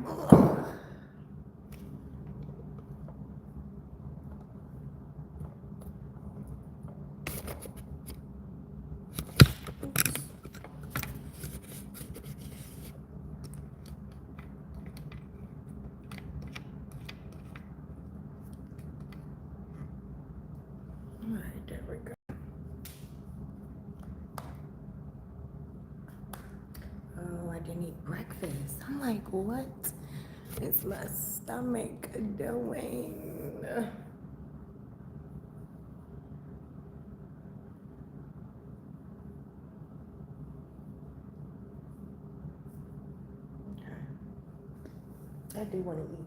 Alright, there we go. Oh, I didn't eat breakfast. I'm like, what is my stomach doing? I do want to eat.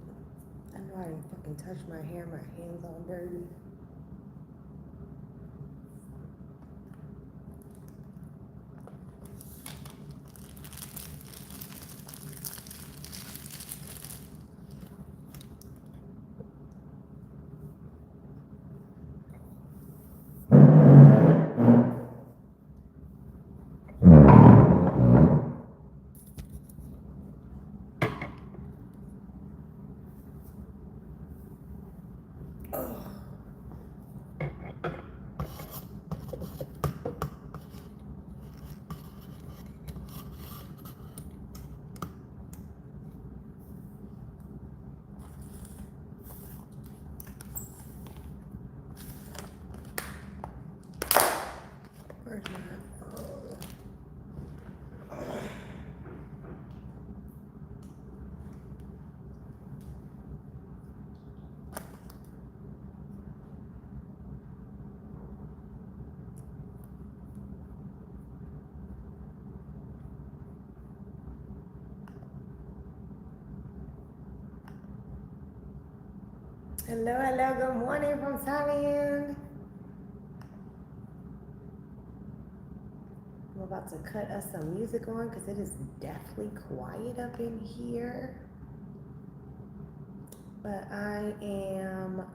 I know I didn't fucking touch my hair. My hands all dirty. Where's my phone? Hello, hello, good morning from Thailand. I'm about to cut us some music on because it is deathly quiet up in here. But I am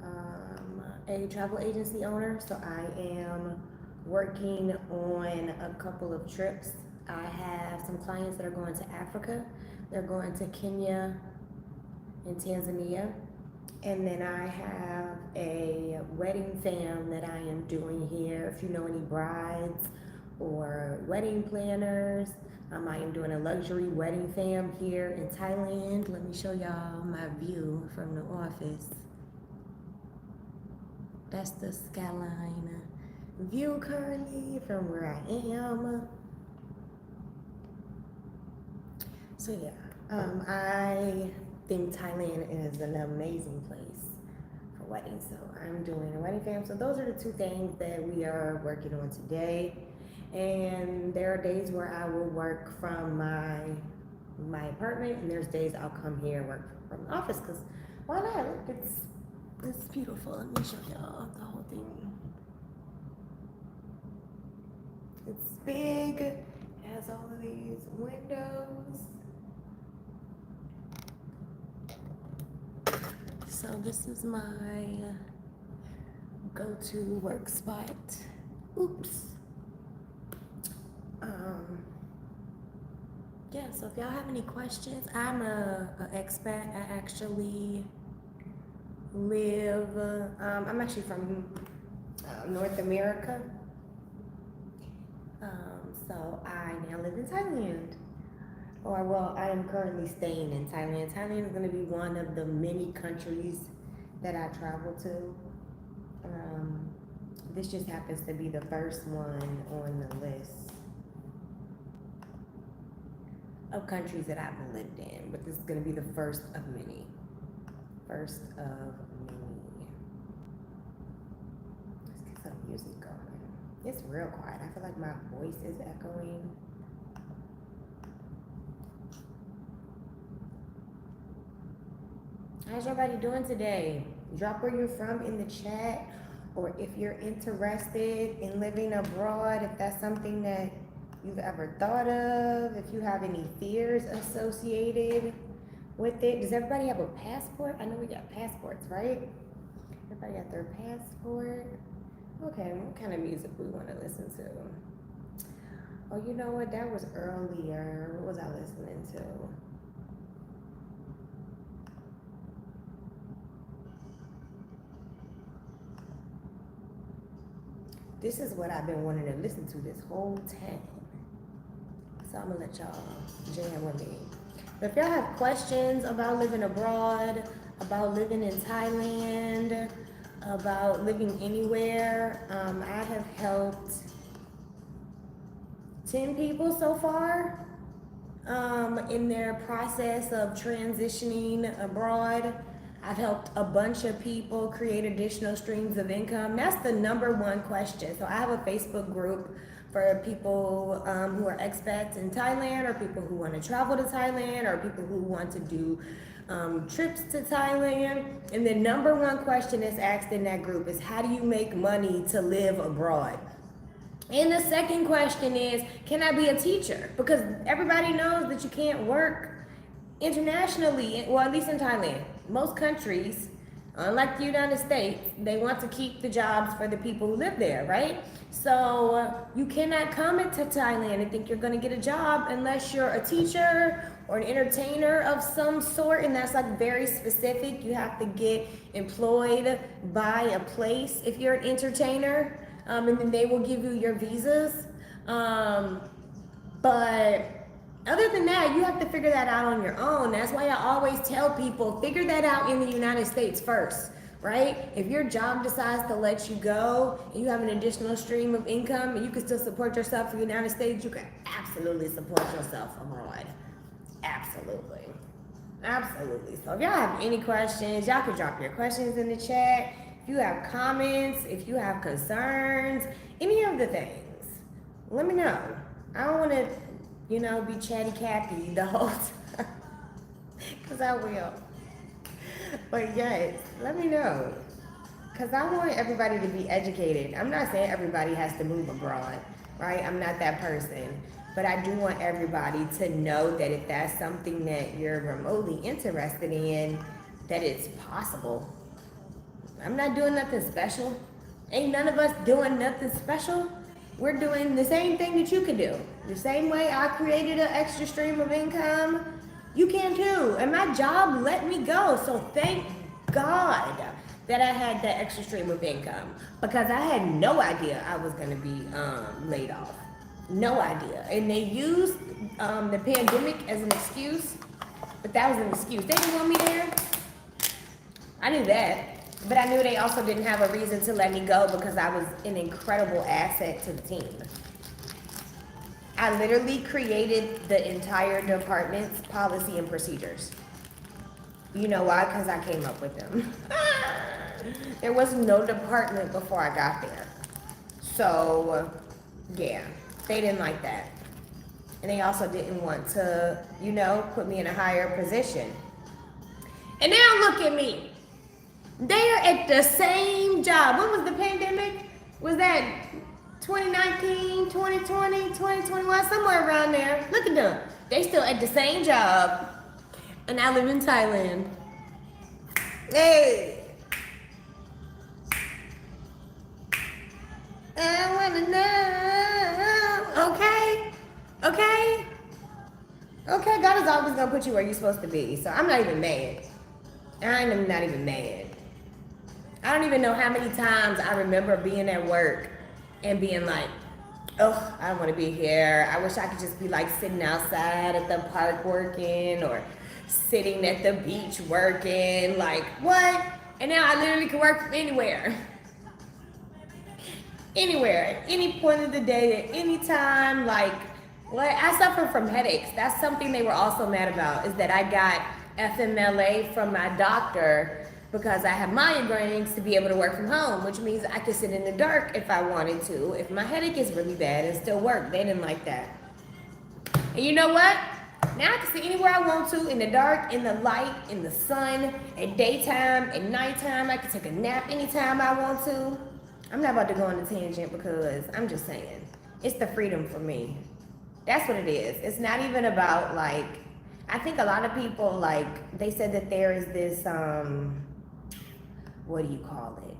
a travel agency owner, so I am working on a couple of trips. I have some clients that are going to Africa. They're going to Kenya and Tanzania. And then I have a wedding fam that I am doing here. If you know any brides or wedding planners, I am doing a luxury wedding fam here in Thailand. Let me show y'all my view from the office. That's the skyline view currently from where I am. So yeah, I think Thailand is an amazing place for weddings. So I'm doing a wedding fam. So those are the two things that we are working on today. And there are days where I will work from my apartment, and there's days I'll come here and work from the office, because why not? Look, it's beautiful. Let me show y'all the whole thing. It's big. It has all of these windows. So this is my go-to work spot. Oops. Yeah, so if y'all have any questions, I'm a expat. I actually live, I'm actually from North America. So I now live in Thailand. Or well, I am currently staying in Thailand. Thailand is going to be one of the many countries that I travel to. This just happens to be the first one on the list of countries that I've lived in, but this is going to be the first of many. First of many. Let's get some music going. It's real quiet. I feel like my voice is echoing. How's everybody doing today? Drop where you're from in the chat, or if you're interested in living abroad, if that's something that you've ever thought of, if you have any fears associated with it. Does everybody have a passport? I know we got passports, right? Everybody got their passport? Okay, what kind of music we want to listen to? Oh, you know what? That was earlier. What was I listening to? this is what I've been wanting to listen to this whole time. So I'm gonna let y'all jam with me. But if y'all have questions about living abroad, about living in Thailand, about living anywhere, I have helped 10 people so far in their process of transitioning abroad. I've helped a bunch of people create additional streams of income. That's the number one question. So I have a Facebook group for people who are expats in Thailand, or people who want to travel to Thailand, or people who want to do trips to Thailand. And the number one question that's asked in that group is, how do you make money to live abroad? And the second question is, can I be a teacher? Because everybody knows that you can't work internationally, well, at least in Thailand. Most countries, unlike the United States, they want to keep the jobs for the people who live there, right? So you cannot come into Thailand and think you're gonna get a job unless you're a teacher or an entertainer of some sort, and that's like very specific. You have to get employed by a place if you're an entertainer, and then they will give you your visas. But other than that, you have to figure that out on your own. That's why I always tell people, figure that out in the United States first, right? If your job decides to let you go and you have an additional stream of income and you can still support yourself in the United States, you can absolutely support yourself abroad. Absolutely. Absolutely. So if y'all have any questions, y'all can drop your questions in the chat. If you have comments, if you have concerns, any of the things, let me know. I don't want to, be chatty Cathy the whole time, because I will. But yes, let me know, because I want everybody to be educated. I'm not saying everybody has to move abroad, right? I'm not that person. But I do want everybody to know that if that's something that you're remotely interested in, that it's possible. I'm not doing nothing special. Ain't none of us doing nothing special. We're doing the same thing that you can do. The same way I created an extra stream of income, you can too. And my job let me go. So thank God that I had that extra stream of income, because I had no idea I was gonna be laid off. No idea. And they used the pandemic as an excuse, but that was an excuse. They didn't want me there. I knew that. But I knew they also didn't have a reason to let me go, because I was an incredible asset to the team. I literally created the entire department's policy and procedures. You know why? Because I came up with them. There was no department before I got there. So, yeah, they didn't like that. And they also didn't want to, put me in a higher position. And now look at me. They're at the same job. When was the pandemic? Was that 2019, 2020, 2021, somewhere around there? Look at them. They still at the same job. And I live in Thailand. Hey. I wanna know. Okay. God is always gonna put you where you're supposed to be. So I'm not even mad. I'm not even mad. I don't even know how many times I remember being at work and being like, oh, I don't want to be here. I wish I could just be like sitting outside at the park working, or sitting at the beach working. Like, what? And now I literally can work from anywhere. Anywhere, at any point of the day, at any time. Like, what? I suffer from headaches. That's something they were also mad about, is that I got FMLA from my doctor because I have migraines to be able to work from home, which means I could sit in the dark if I wanted to, if my headache is really bad, and still work. They didn't like that. And you know what? Now I can sit anywhere I want to, in the dark, in the light, in the sun, at daytime, at nighttime. I can take a nap anytime I want to. I'm not about to go on a tangent, because I'm just saying, it's the freedom for me. That's what it is. It's not even about, like, I think a lot of people, like, they said that there is this, what do you call it?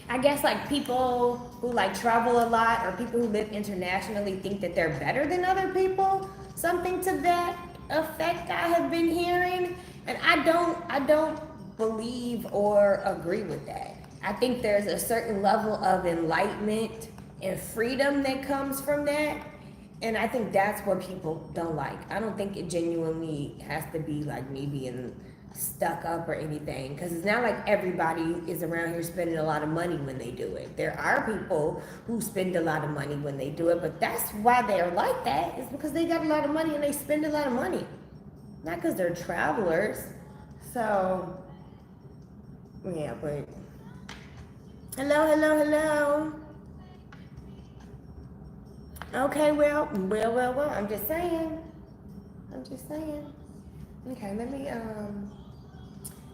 I guess like people who like travel a lot, or people who live internationally, think that they're better than other people. Something to that effect I have been hearing. And I don't believe or agree with that. I think there's a certain level of enlightenment and freedom that comes from that. And I think that's what people don't like. I don't think it genuinely has to be like me being stuck up or anything, because it's not like everybody is around here spending a lot of money when they do it. There are people who spend a lot of money when they do it, but that's why they're like that, is because they got a lot of money and they spend a lot of money, not because they're travelers. So yeah, but hello. Okay, well, I'm just saying. Okay, let me,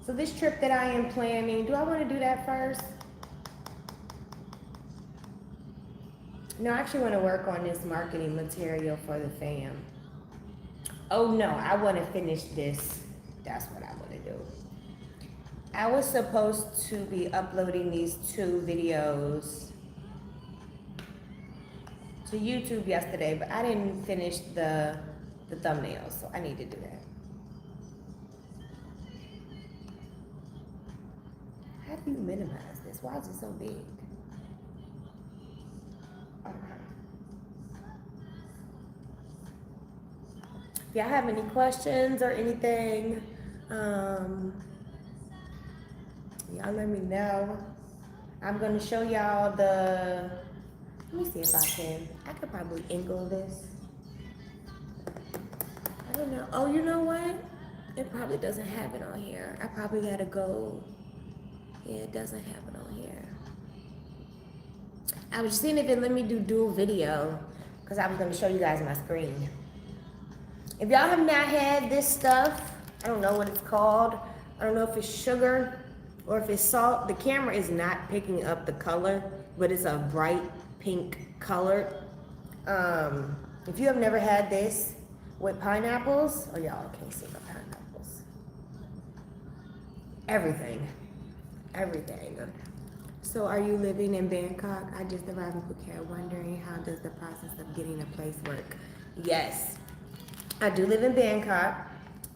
so this trip that I am planning, do I want to do that first? No, I actually want to work on this marketing material for the fam. Oh no, I want to finish this. That's what I want to do. I was supposed to be uploading these 2 videos to YouTube yesterday, but I didn't finish the thumbnails, so I need to do that. How do you minimize this? Why is it so big? Okay. If y'all have any questions or anything, y'all let me know. I'm gonna show y'all the, let me see if I could probably angle this. I don't know. Oh, you know what? It probably doesn't have it on here. I probably gotta go. Yeah, it doesn't have it on here. I was seeing if it let me do dual video, because I was gonna show you guys my screen. If y'all have not had this stuff, I don't know what it's called. I don't know if it's sugar or if it's salt. The camera is not picking up the color, but it's a bright pink color. If you have never had this with pineapples, oh y'all can't see the pineapples. Everything. So are you living in Bangkok? I just arrived in Phuket, wondering how does the process of getting a place work? Yes, I do live in Bangkok,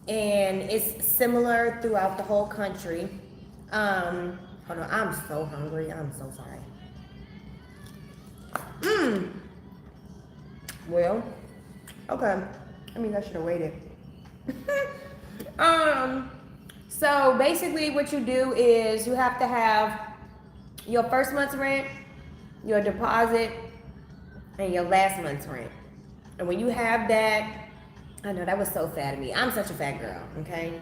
and it's similar throughout the whole country. Hold on, I'm so hungry. I'm so sorry. Well, okay. I mean, I should have waited. So basically what you do is you have to have your first month's rent, your deposit, and your last month's rent. And when you have that, I know that was so fat of me. I'm such a fat girl, okay?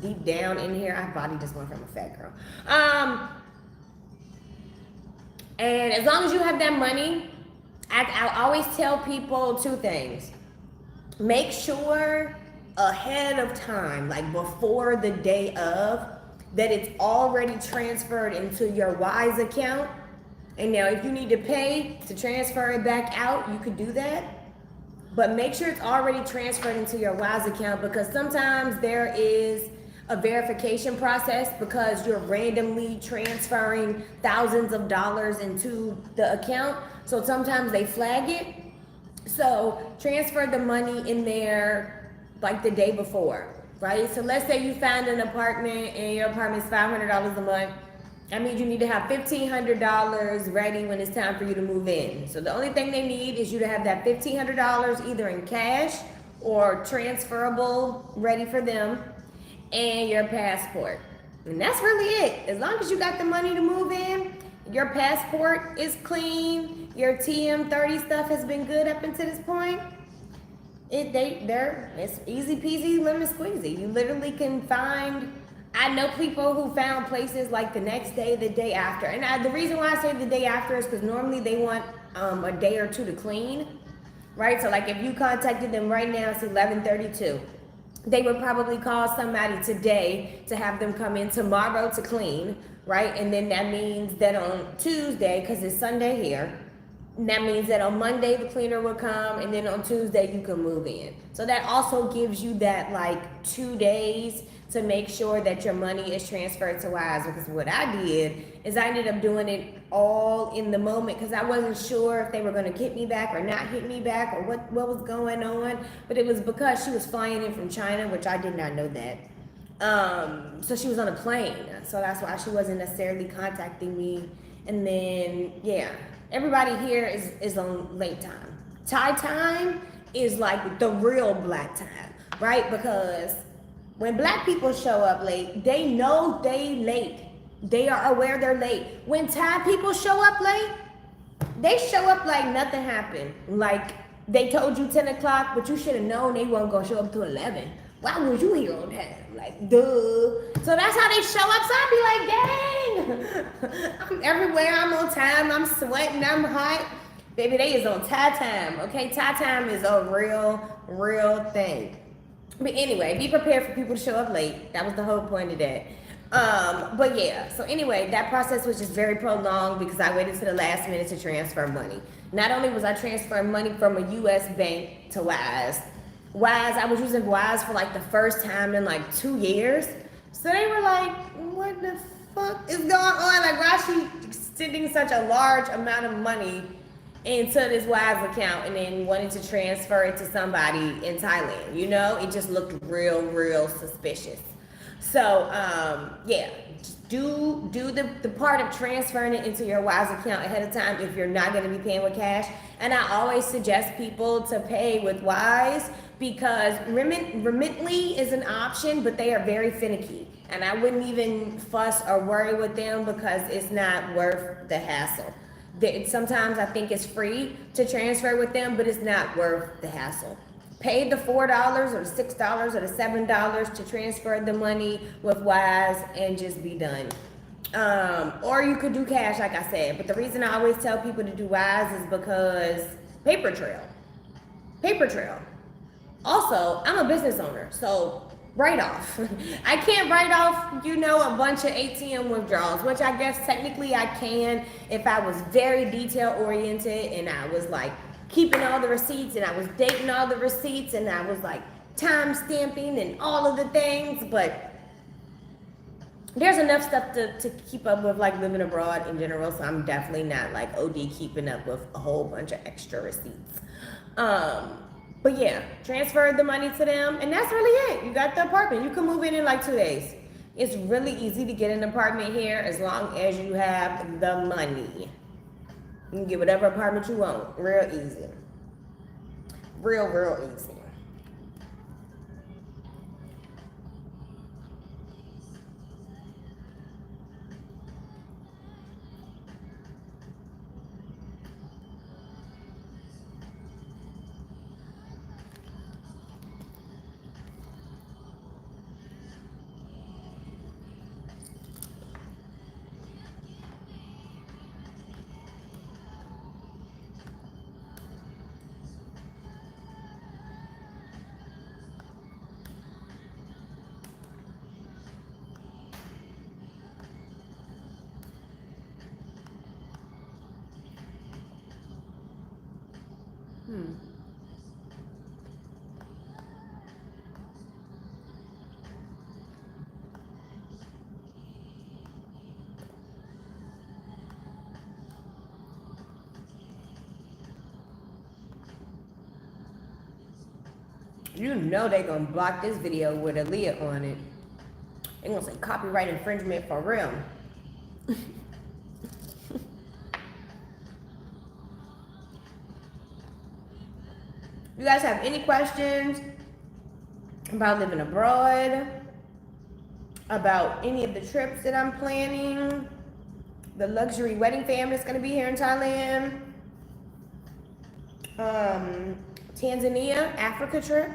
Deep down in here, my body just went from a fat girl. And as long as you have that money, I always tell people 2 things. Make sure ahead of time, like before the day of, that it's already transferred into your Wise account. And now if you need to pay to transfer it back out, you could do that. But make sure it's already transferred into your Wise account, because sometimes there is a verification process because you're randomly transferring thousands of dollars into the account. So sometimes they flag it. So transfer the money in there like the day before, right? So let's say you found an apartment and your apartment's $500 a month. That means you need to have $1,500 ready when it's time for you to move in. So the only thing they need is you to have that $1,500 either in cash or transferable ready for them, and your passport. And that's really it. As long as you got the money to move in, your passport is clean, your TM30 stuff has been good up until this point, it's easy peasy lemon squeezy. You literally can find, I know people who found places like the next day, the day after. And the reason why I say the day after is because normally they want a day or 2 to clean, right? So like if you contacted them right now, it's 11:32. They would probably call somebody today to have them come in tomorrow to clean, right? And then that means that on Tuesday, because it's Sunday here, that means that on Monday the cleaner will come, and then on Tuesday you can move in. So that also gives you that like 2 days to make sure that your money is transferred to Wise. Because what I did is I ended up doing it all in the moment, because I wasn't sure if they were going to hit me back or not hit me back, or what was going on. But it was because she was flying in from China, which I did not know that. So she was on a plane, so that's why she wasn't necessarily contacting me. And then yeah, everybody here is on late time. Thai time is like the real black time, right? Because when black people show up late, they know they late. They are aware they're late. When Thai people show up late, they show up like nothing happened. Like they told you 10 o'clock, but you should have known they weren't gonna show up till 11. Why was you here on time? Like, duh. So that's how they show up. So I be like, dang, I'm everywhere. I'm on time. I'm sweating. I'm hot. Baby, they is on Thai time. Okay, Thai time is a real thing. But anyway, be prepared for people to show up late. That was the whole point of that. But yeah, so anyway, that process was just very prolonged because I waited to the last minute to transfer money. Not only was I transferring money from a US bank to Wise, I was using Wise for like the first time in like 2 years. So they were like, what the fuck is going on? Like, why is she sending such a large amount of money into this Wise account and then wanted to transfer it to somebody in Thailand? You know, it just looked real suspicious. So yeah, just do the part of transferring it into your Wise account ahead of time if you're not going to be paying with cash. And I always suggest people to pay with Wise because Remitly is an option, but they are very finicky. And I wouldn't even fuss or worry with them because it's not worth the hassle. Sometimes I think it's free to transfer with them, but it's not worth the hassle. Pay the $4 or the $6 or the $7 to transfer the money with Wise and just be done. Or you could do cash, like I said. But the reason I always tell people to do Wise is because paper trail. Also, I'm a business owner, so write off. I can't write off, a bunch of ATM withdrawals, which I guess technically I can if I was very detail oriented and I was like keeping all the receipts and I was dating all the receipts and I was like time stamping and all of the things. But there's enough stuff to keep up with, like living abroad in general, so I'm definitely not like OD keeping up with a whole bunch of extra receipts. But yeah, transfer the money to them, and that's really it. You got the apartment. You can move in like 2 days. It's really easy to get an apartment here as long as you have the money. You can get whatever apartment you want. Real easy. Real easy. You know they gonna block this video with Aaliyah on it. They gonna say copyright infringement for real. You guys have any questions about living abroad? About any of the trips that I'm planning? The luxury wedding fam that's gonna be here in Thailand? Tanzania, Africa trip?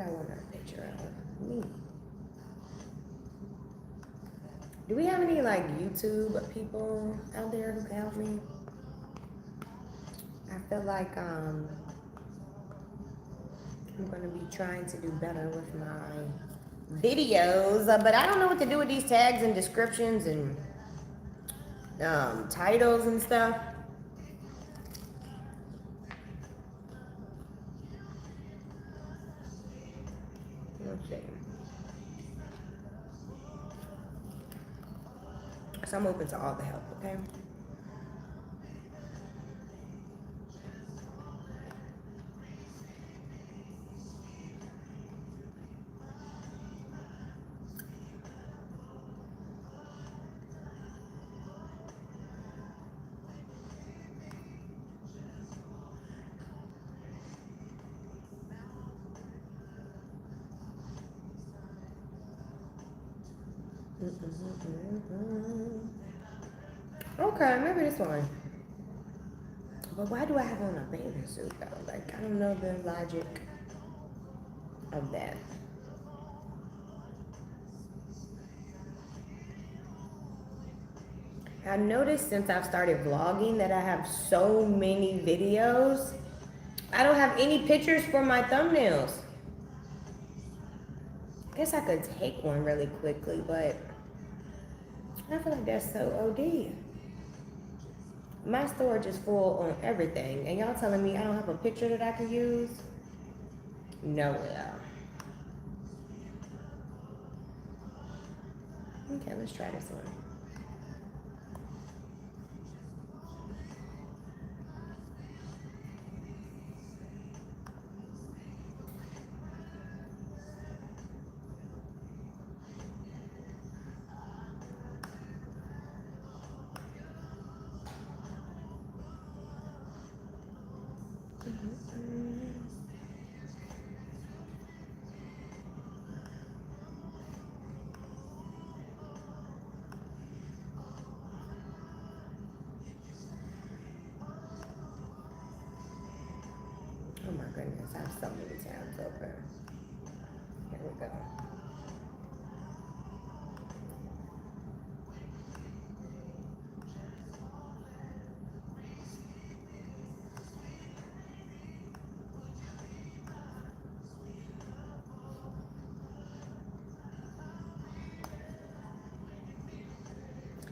did I want a picture of? Me. Do we have any like YouTube people out there who can help me? I feel like I'm gonna be trying to do better with my videos, but I don't know what to do with these tags and descriptions and titles and stuff. Let's see. So I'm open to all the help, okay? Okay, maybe this one. But why do I have on a bathing suit though? Like, I don't know the logic of that. I noticed since I've started vlogging that I have so many videos. I don't have any pictures for my thumbnails. I guess I could take one really quickly, but I feel like that's so OD. My storage is full on everything, and y'all telling me I don't have a picture that I can use? No way. Okay, let's try this one. Oh my goodness, I have so many tabs open. Here we go.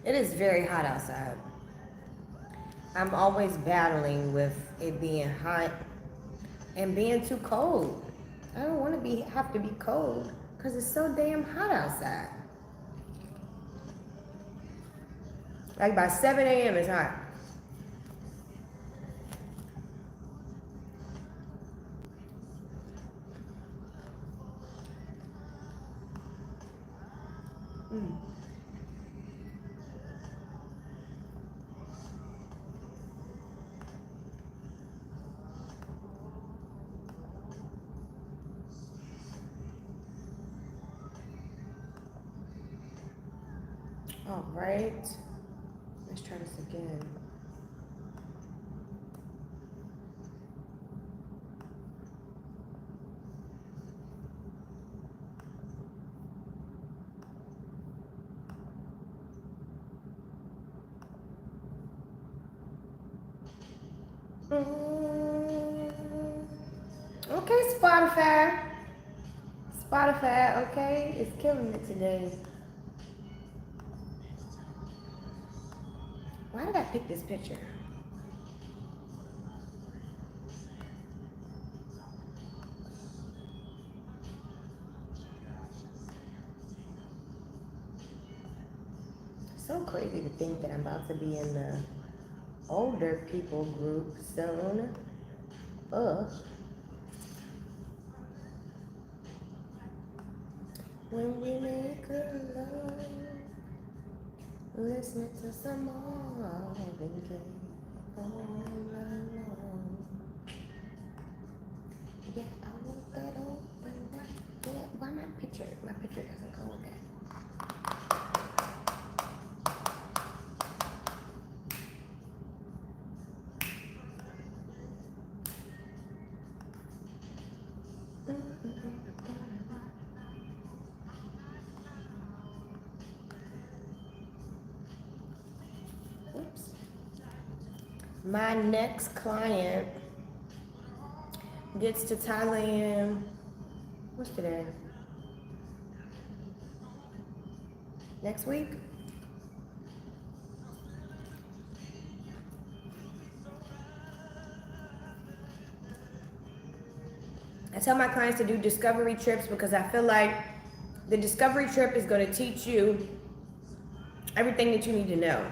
It is very hot outside. I'm always battling with it being hot and being too cold. I don't want to have to be cold because it's so damn hot outside. Like by 7 a.m. it's hot. All right, let's try this again. Okay, Spotify. Spotify, okay, it's killing it today. Why did I pick this picture? So crazy to think that I'm about to be in the older people group soon. Ugh. When we make a love, listening to some Marvin Gaye all night long. Yeah, I want that open. Yeah, why my picture? My picture doesn't go with that. My next client gets to Thailand, what's today? Next week? I tell my clients to do discovery trips because I feel like the discovery trip is going to teach you everything that you need to know.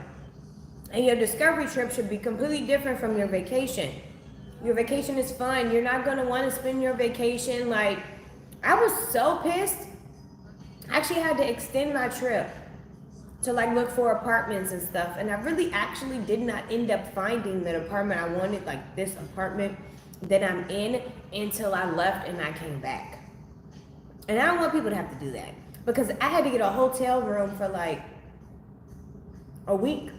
And your discovery trip should be completely different from your vacation. Your vacation is fun. You're not going to want to spend your vacation like, I was so pissed. I actually had to extend my trip to like look for apartments and stuff. And I really actually did not end up finding the apartment I wanted, like this apartment that I'm in, until I left and I came back. And I don't want people to have to do that because I had to get a hotel room for like a week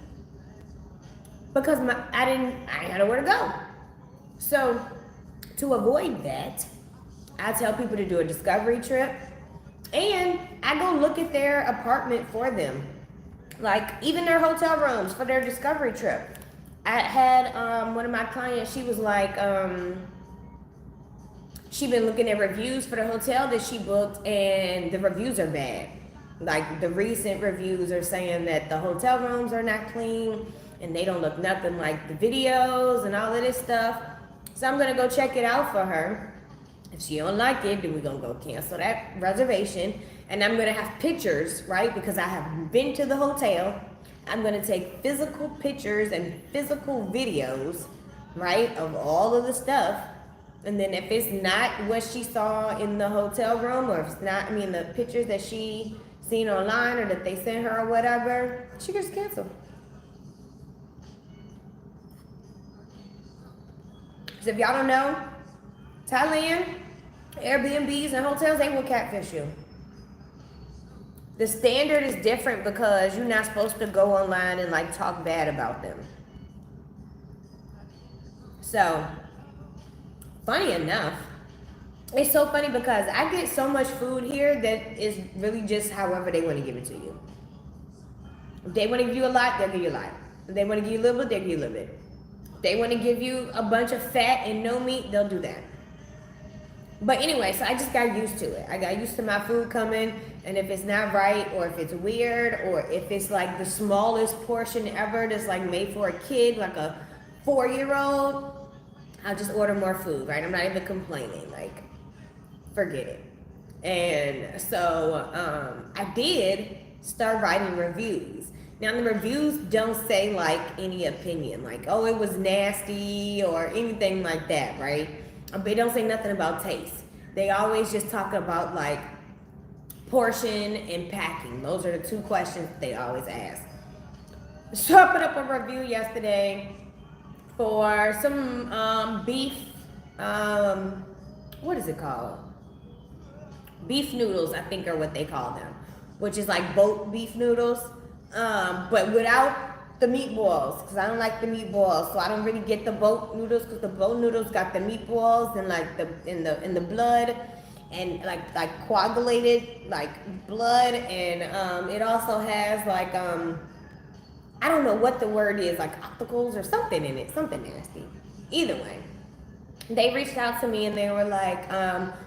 because I didn't have nowhere to go. So to avoid that, I tell people to do a discovery trip and I go look at their apartment for them. Like even their hotel rooms for their discovery trip. I had one of my clients, she was like, she'd been looking at reviews for the hotel that she booked and the reviews are bad. Like the recent reviews are saying that the hotel rooms are not clean and they don't look nothing like the videos and all of this stuff. So I'm gonna go check it out for her. If she don't like it, then we're gonna go cancel that reservation. And I'm gonna have pictures, right? Because I have been to the hotel. I'm gonna take physical pictures and physical videos, right, of all of the stuff. And then if it's not what she saw in the hotel room, or if it's not, the pictures that she seen online or that they sent her or whatever, she gets canceled. So if y'all don't know, Thailand, Airbnbs and hotels, they will catfish you. The standard is different because you're not supposed to go online and like talk bad about them. So, funny enough, it's so funny because I get so much food here that is really just however they want to give it to you. If they want to give you a lot, they'll give you a lot. If they want to give you a little bit, they'll give you a little bit. If they want to give you a bunch of fat and no meat, they'll do that. But anyway, so I just got used to it. I got used to my food coming, and if it's not right, or if it's weird, or if it's like the smallest portion ever that's like made for a kid, like a 4-year-old, I'll just order more food, right? I'm not even complaining, like, forget it. And so I did start writing reviews. Now the reviews don't say like any opinion, like, oh, it was nasty or anything like that, right? They don't say nothing about taste. They always just talk about like portion and packing. Those are the 2 questions they always ask. So I put up a review yesterday for some beef, what is it called? Beef noodles, I think are what they call them, which is like boat beef noodles, but without the meatballs, because I don't like the meatballs, so I don't really get the boat noodles, because the boat noodles got the meatballs and like in the blood and like coagulated like blood, and it also has like I don't know what the word is, like opticals or something in it, something nasty. Either way, they reached out to me and they were like,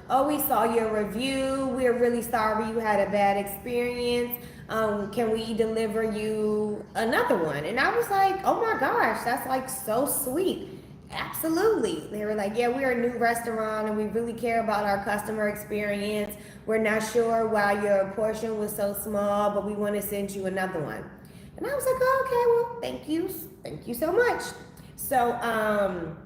oh, we saw your review, we're really sorry you had a bad experience. Can we deliver you another one? And I was like, oh my gosh, that's like so sweet. Absolutely. They were like, yeah, we're a new restaurant and we really care about our customer experience. We're not sure why your portion was so small, but we want to send you another one. And I was like, oh, okay, well, thank you. Thank you so much. So I'm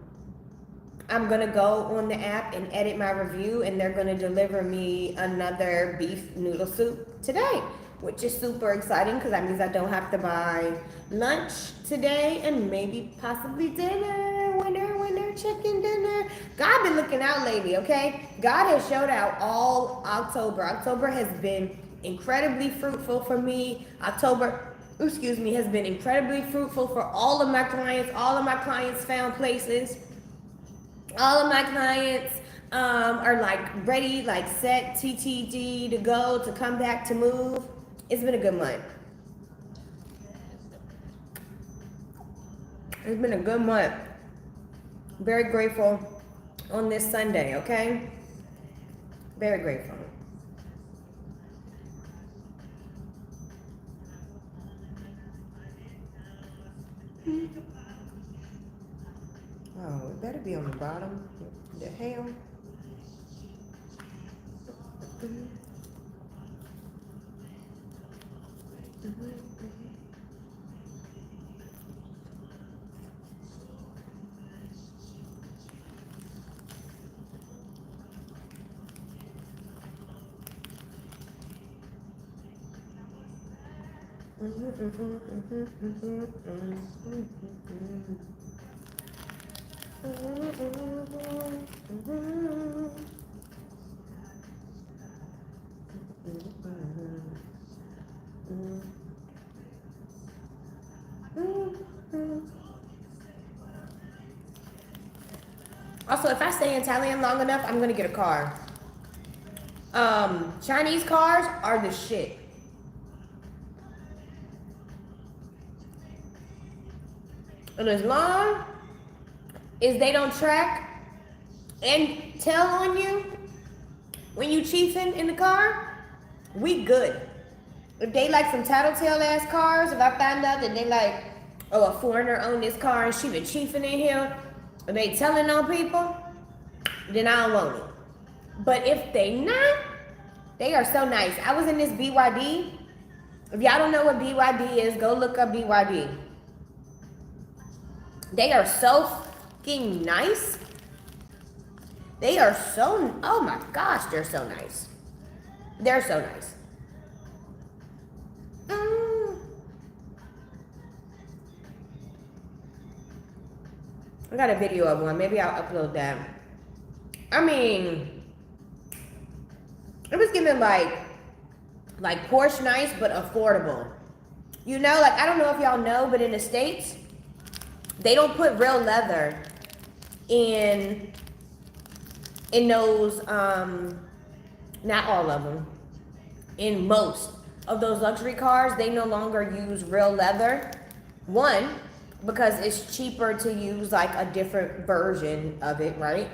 going to go on the app and edit my review, and they're going to deliver me another beef noodle soup today, which is super exciting because that means I don't have to buy lunch today and maybe possibly dinner, winner, chicken dinner. God been looking out lately, okay? God has showed out all October. October has been incredibly fruitful for me. October, has been incredibly fruitful for all of my clients. All of my clients found places. All of my clients are like ready, like set, TTD to go, to come back, to move. It's been a good month. It's been a good month. Very grateful on this Sunday, okay? Very grateful. Oh, it better be on the bottom. The hell? Also, if I stay in Thailand long enough, I'm gonna get a car. Chinese cars are the shit. And as long as they don't track and tell on you when you chiefing in the car, we good. If they like some tattletale ass cars, if I find out that they like, oh, a foreigner owned this car and she been chiefing in here, and they telling on people, then I don't want it. But if they not, they are so nice. I was in this BYD. If y'all don't know what BYD is, go look up BYD. They are so fucking nice. They are so, oh my gosh, they're so nice. They're so nice. I got a video of one. Maybe I'll upload that. I mean, it was giving like Porsche nice, but affordable. You know, like, I don't know if y'all know, but in the States, they don't put real leather in those, not all of them. In most of those luxury cars, they no longer use real leather. One, because it's cheaper to use like a different version of it, right?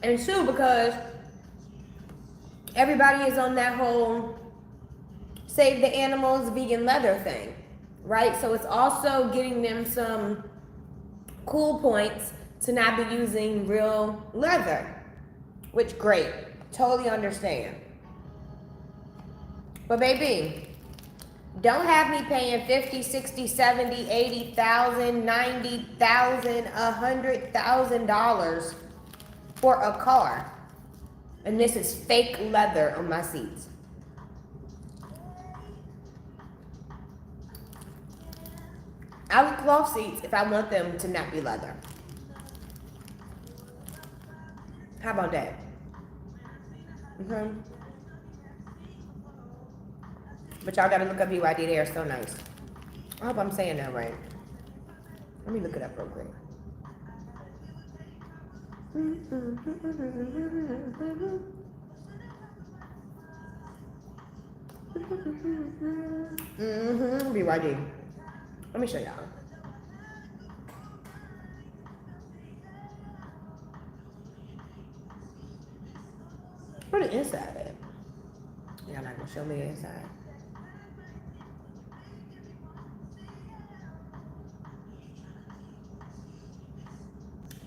And two, because everybody is on that whole save the animals vegan leather thing, right? So it's also getting them some cool points to not be using real leather, which great, totally understand. But baby, don't have me paying 50, 60, 70, 80,000, 90,000, $100,000 for a car. And this is fake leather on my seats. I would cloth seats if I want them to not be leather. How about that? Okay. But y'all gotta look up BYD. They are so nice. I hope I'm saying that right. Let me look it up real quick. BYD. Let me show y'all. Where the inside at? Y'all not gonna show me the inside.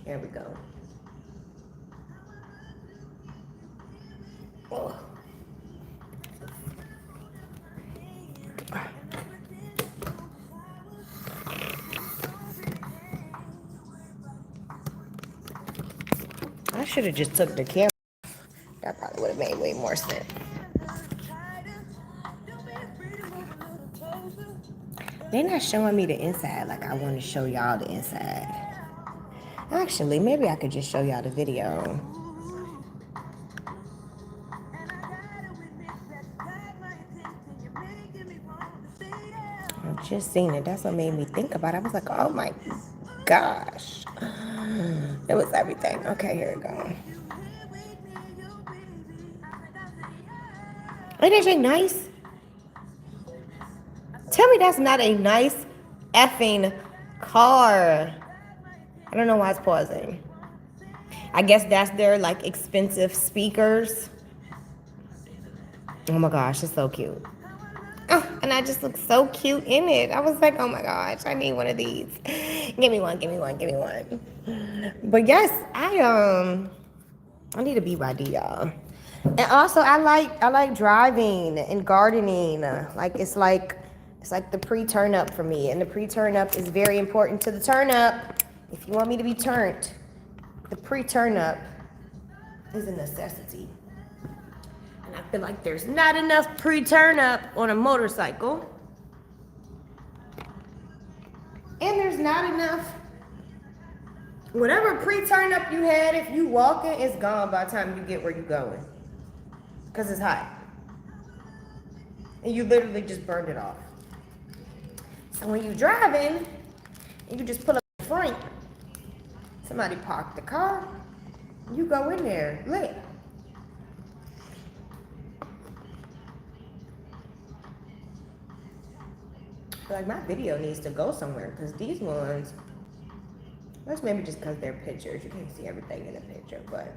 Here we go. Oh. I should have just took the camera. That probably would have made way more sense. They're not showing me the inside like I want to show y'all the inside. Actually, maybe I could just show y'all the video. I just seen it. That's what made me think about it. I was like, oh my gosh. It was everything. Okay, here we go. Ain't that shit nice? Tell me that's not a nice effing car. I don't know why it's pausing. I guess that's their like expensive speakers. Oh my gosh, it's so cute. Oh, and I just look so cute in it. I was like, oh my gosh, I need one of these. Give me one, give me one, give me one. But yes, I need a BYD, y'all. And also I like driving and gardening. It's like the pre-turn up for me. And the pre-turn up is very important to the turn up. If you want me to be turned, the pre-turn up is a necessity. And I feel like there's not enough pre-turn up on a motorcycle. And there's not enough. Whatever pre-turn up you had, if you walking, it's gone by the time you get where you're going. Because it's hot. And you literally just burned it off. So when you're driving, and you just pull up the front, somebody parked the car, you go in there, lit. Like my video needs to go somewhere because these ones, that's maybe just because they're pictures. You can't see everything in a picture, but.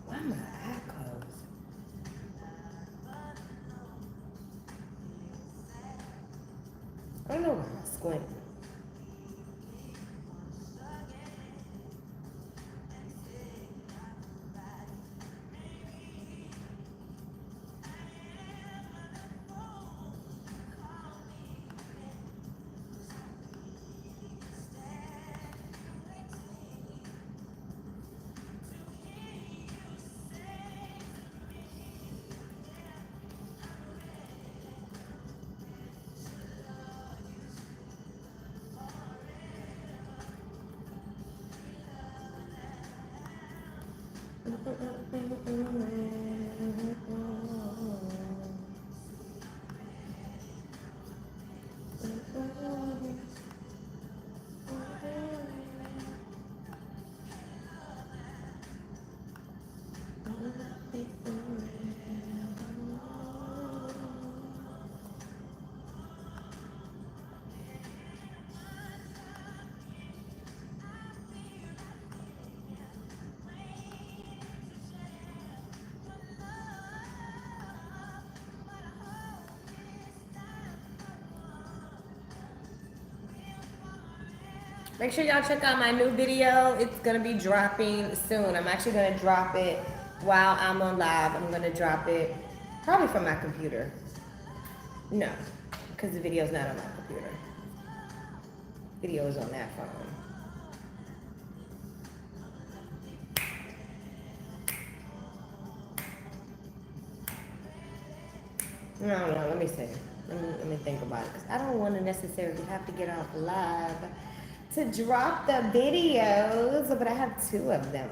Why am I eye closed? I don't know why I'm squinting. Make sure y'all check out my new video. It's gonna be dropping soon. I'm actually gonna drop it while I'm on live. I'm gonna drop it probably from my computer. No, because the video's not on my computer. Video is on that phone. I don't know. Let me see. Let me think about it because I don't want to necessarily have to get off live to drop the videos, but I have two of them.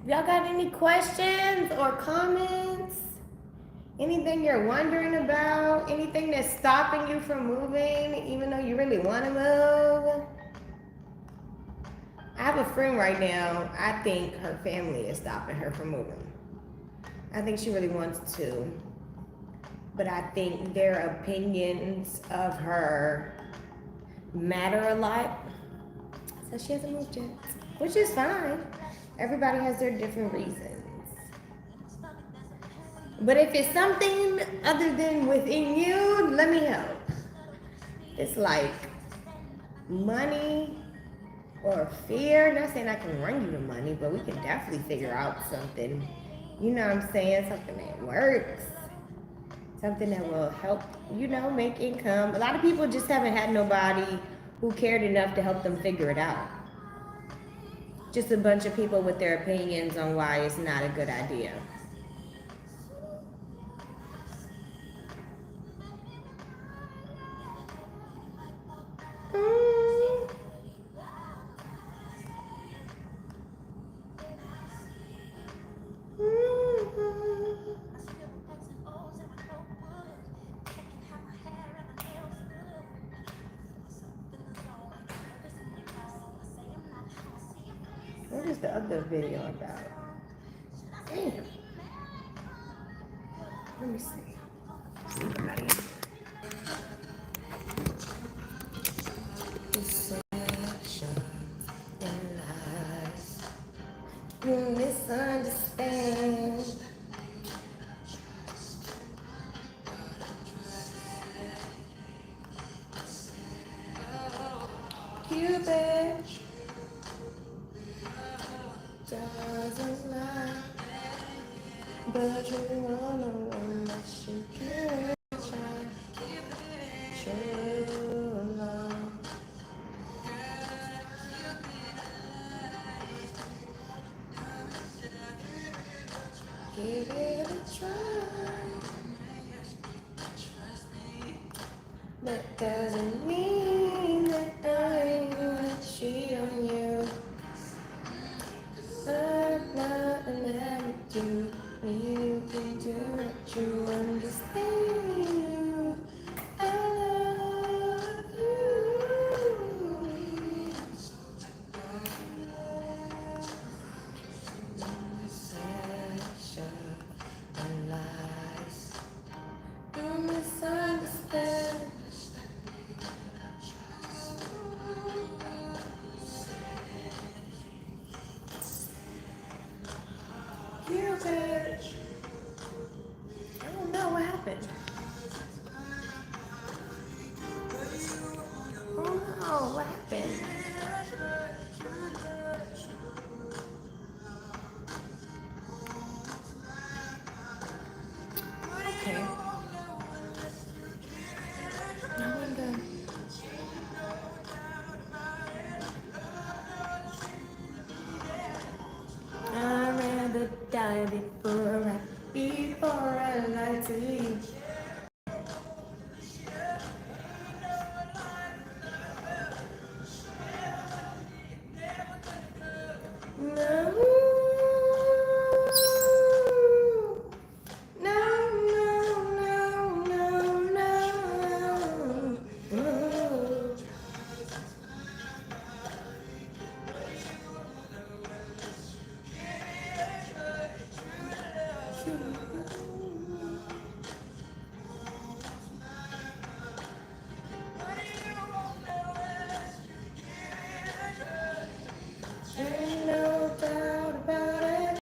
Y'all got any questions or comments? Anything you're wondering about? Anything that's stopping you from moving, even though you really want to move? I have a friend right now. I think her family is stopping her from moving. I think she really wants to, but I think their opinions of her matter a lot. So she hasn't moved yet, which is fine. Everybody has their different reasons. But if it's something other than within you, let me help. It's like money or fear. Not saying I can run you the money, but we can definitely figure out something. You know what I'm saying? Something that works. Something that will help, make income. A lot of people just haven't had nobody who cared enough to help them figure it out. Just a bunch of people with their opinions on why it's not a good idea. What is the other video about? Damn. Let me see. Somebody. Deception and lies. You misunderstand. Cupid doesn't lie, but you wanna that she can try. True love. Give it a try. That doesn't mean that I wanna cheat on you. I'm not an attitude. You can do what you understand. You. I love you. Deception and lies. You misunderstand. You bitch. I don't know what happened. Oh no, what happened? Okay. I wonder. I'd rather die before I lie to you. Ain't no doubt about it.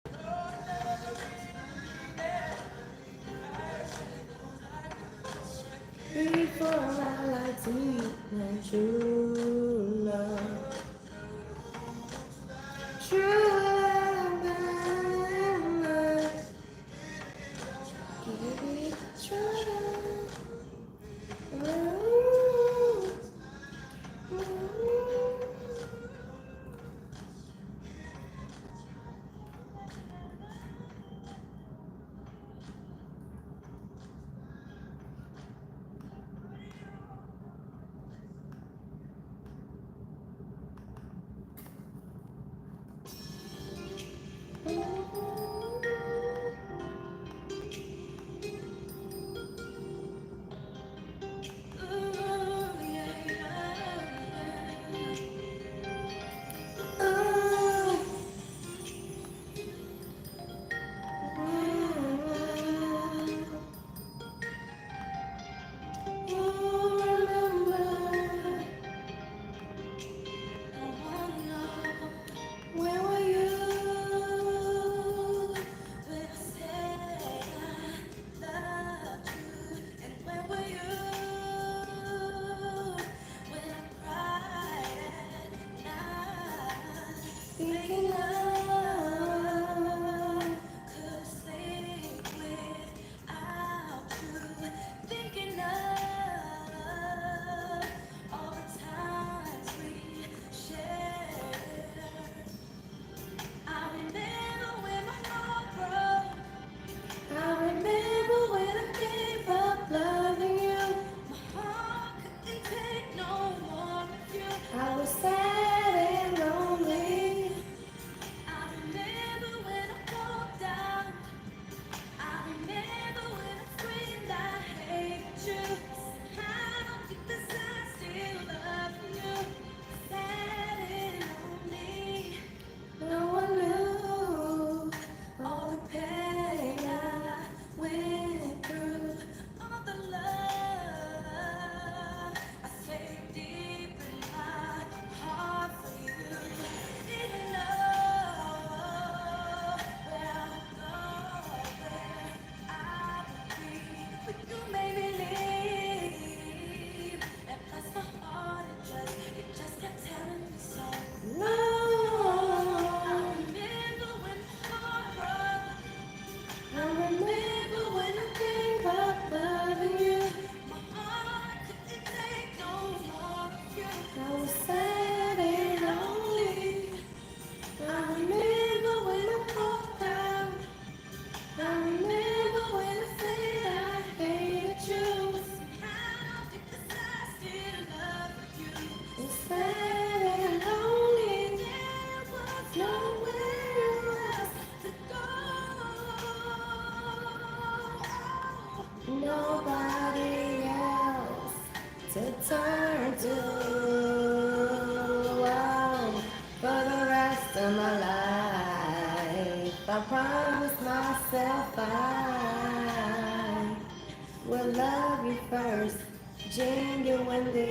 Before I like to meet my true love. True love, give me true love. Ooh, ooh. Where were you when I said I loved you? And where were you when I cried at night? Thinking I could sleep without you. Thinking of all the times we shared. I remember when my heart broke. I remember when I gave up loving you. My heart couldn't take no more of you. I was sad and lonely. I remember when I walked out. I remember when I screamed I hate you. How deep inside still love you. Sad and lonely. No one knew all the pain I went through, all the love I saved deep in my heart for you. Didn't know where I would go, where I would be, but you made me leave. And bless my heart, it just kept telling me so. No. I remember when my heart broke. I remember when I gave up loving you. My heart couldn't take no more of you. I was sad and lonely. I remember when I walked out. I remember when I said I hated you. Somehow deep inside I still love you. It's sad and lonely. There was nowhere else to go. Nobody else to turn to. Oh, for the rest of my life, I promised myself I will love you first, genuinely.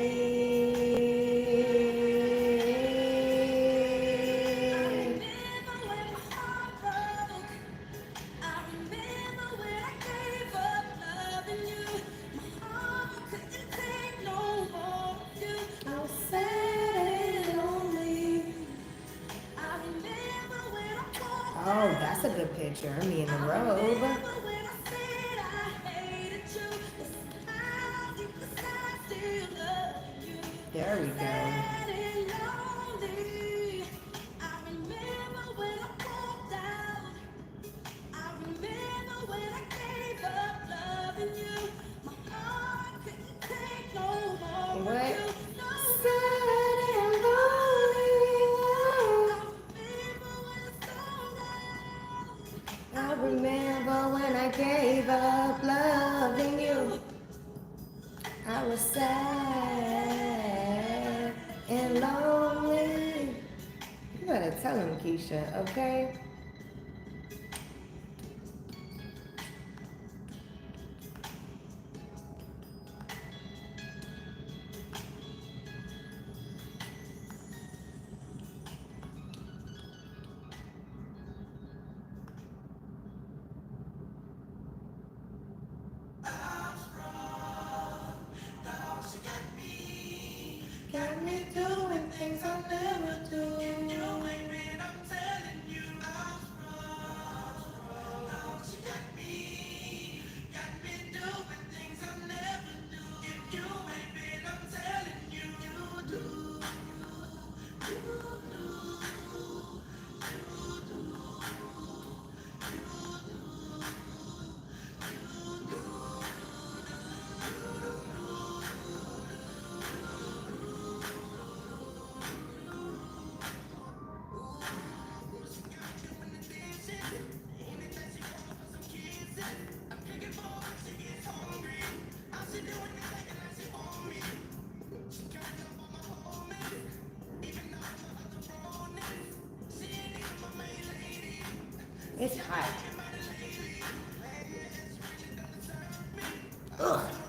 I remember when I gave up loving you. My heart couldn't take no more of you. I was sad and lonely. I remember when I walked. Oh, that's a good picture. Me in the robe. I remember when I said I hated you. Somehow deep inside still love you. There we go. Sad and lonely. I remember when I walked out. I remember when I gave up loving you. My heart couldn't take no more of you. No. Sad and lonely. I remember when I gave up loving you. I was sad and lonely. You better tell him, Keisha, okay? It's hot. Ugh.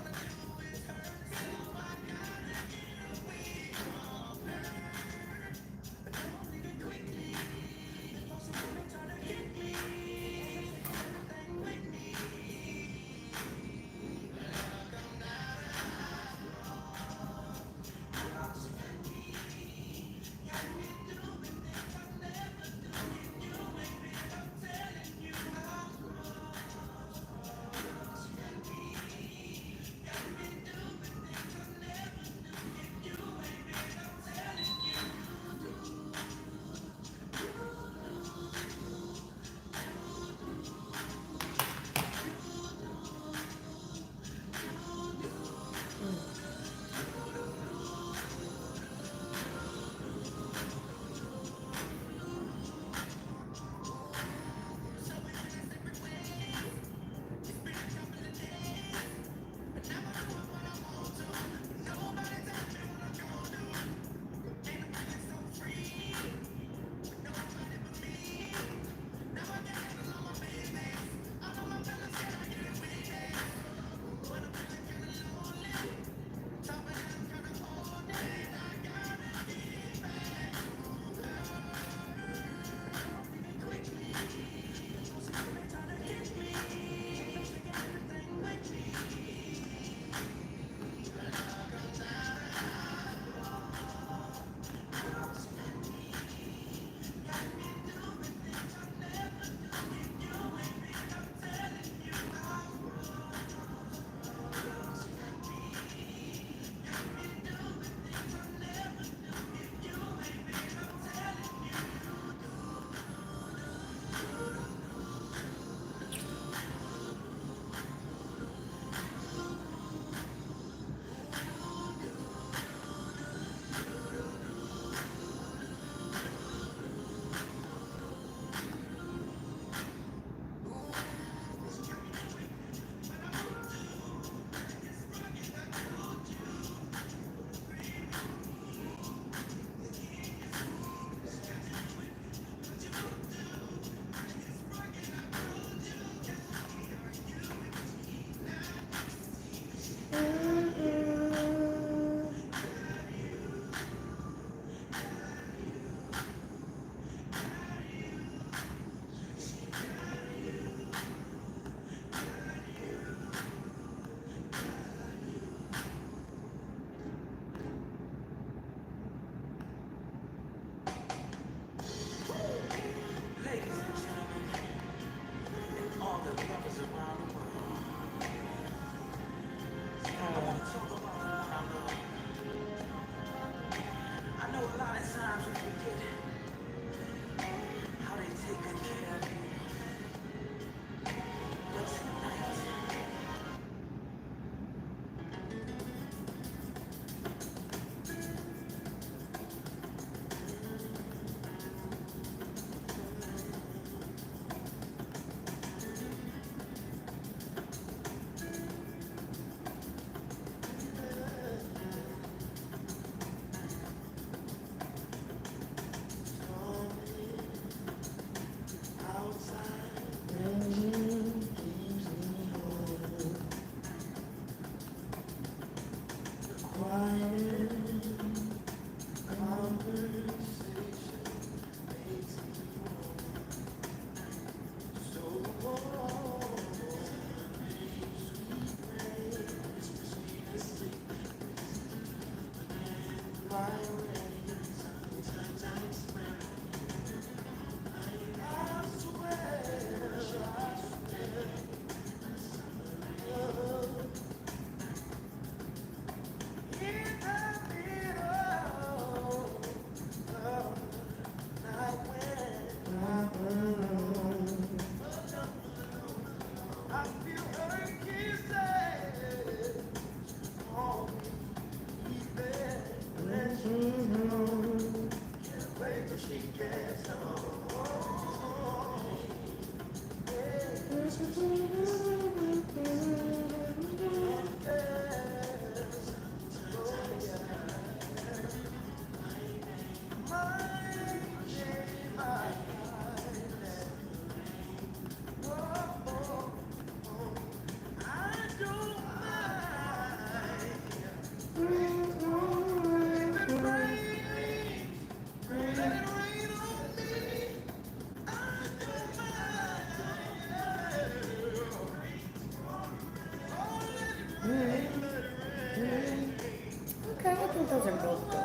Those are both good.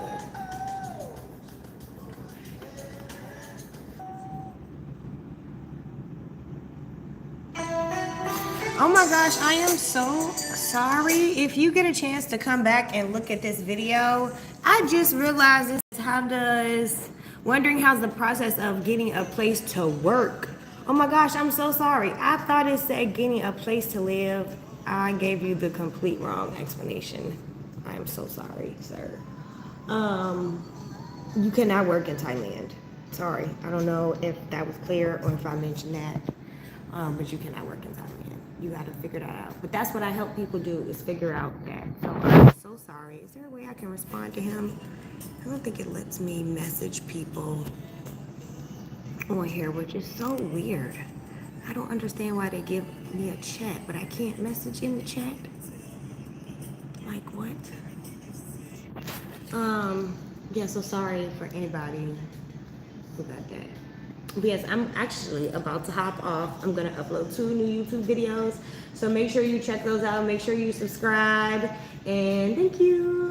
Oh my gosh, I am so sorry. If you get a chance to come back and look at this video, I just realized this. Wondering how's the process of getting a place to work. Oh my gosh, I'm so sorry. I thought it said getting a place to live. I gave you the complete wrong explanation. I am so sorry, sir. You cannot work in Thailand. Sorry, I don't know if that was clear or if I mentioned that. But you cannot work in Thailand. You got to figure that out. But that's what I help people do, is figure out that. So I'm so sorry. Is there a way I can respond to him? I don't think it lets me message people on here, which is so weird. I don't understand why they give me a chat, but I can't message in the chat. Like what? Yeah, so sorry for anybody who got that. But yes, I'm actually about to hop off. I'm gonna upload 2 new YouTube videos. So make sure you check those out. Make sure you subscribe. And thank you.